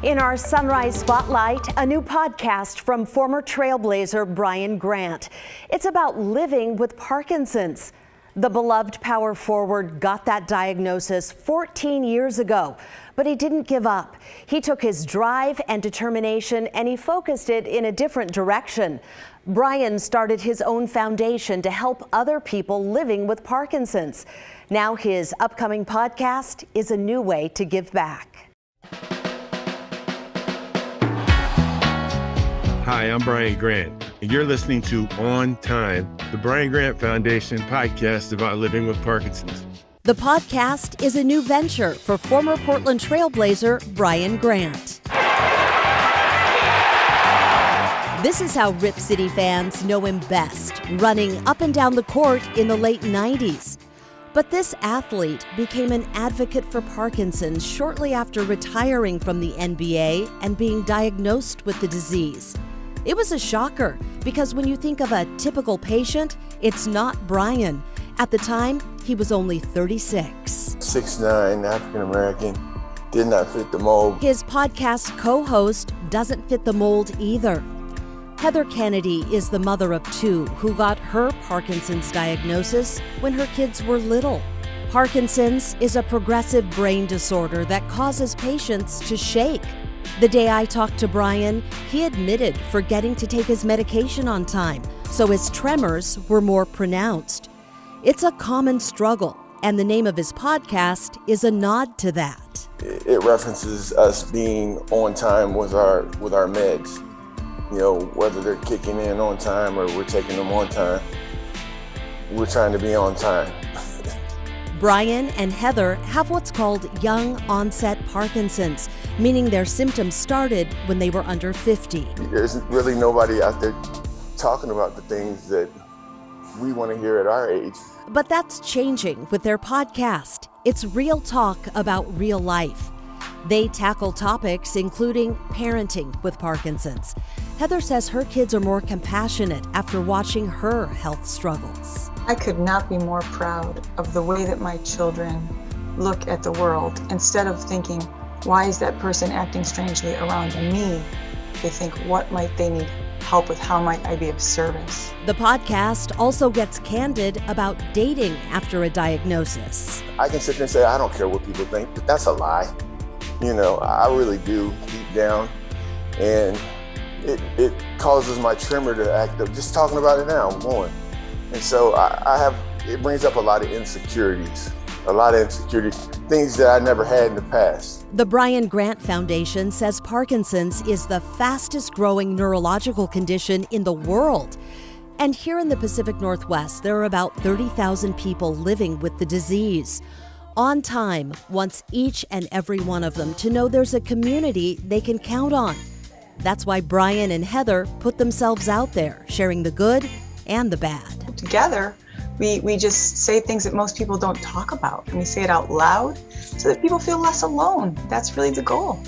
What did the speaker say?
In our Sunrise Spotlight, a new podcast from former trailblazer Brian Grant. It's about living with Parkinson's. The beloved power forward got that diagnosis 14 years ago, but he didn't give up. He took his drive and determination and he focused it in a different direction. Brian started his own foundation to help other people living with Parkinson's. Now his upcoming podcast is a new way to give back. Hi, I'm Brian Grant, and you're listening to On Time, the Brian Grant Foundation podcast about living with Parkinson's. The podcast is a new venture for former Portland trailblazer Brian Grant. This is how Rip City fans know him best, running up and down the court in the late 90s. But this athlete became an advocate for Parkinson's shortly after retiring from the NBA and being diagnosed with the disease. It was a shocker because when you think of a typical patient, it's not Brian. At the time, he was only 36. 6'9", African-American, did not fit the mold. His podcast co-host doesn't fit the mold either. Heather Kennedy is the mother of two who got her Parkinson's diagnosis when her kids were little. Parkinson's is a progressive brain disorder that causes patients to shake. The day I talked to Brian, he admitted forgetting to take his medication on time, so his tremors were more pronounced. It's a common struggle, and the name of his podcast is a nod to that. It references us being on time with our meds. You know, whether they're kicking in on time or we're taking them on time, we're trying to be on time. Brian and Heather have what's called young onset Parkinson's, meaning their symptoms started when they were under 50. There's really nobody out there talking about the things that we want to hear at our age. But that's changing with their podcast. It's real talk about real life. They tackle topics including parenting with Parkinson's. Heather says her kids are more compassionate after watching her health struggles. I could not be more proud of the way that my children look at the world. Instead of thinking, why is that person acting strangely around me? They think, what might they need help with? How might I be of service? The podcast also gets candid about dating after a diagnosis. I can sit there and say, I don't care what people think, but that's a lie. You know, I really do deep down. And it causes my tremor to act up. Just talking about it now, I'm going. And so it brings up a lot of insecurities, things that I never had in the past. The Brian Grant Foundation says Parkinson's is the fastest growing neurological condition in the world. And here in the Pacific Northwest, there are about 30,000 people living with the disease. On Time wants each and every one of them to know there's a community they can count on. That's why Brian and Heather put themselves out there, sharing the good and the bad. Together, we just say things that most people don't talk about, and we say it out loud so that people feel less alone. That's really the goal.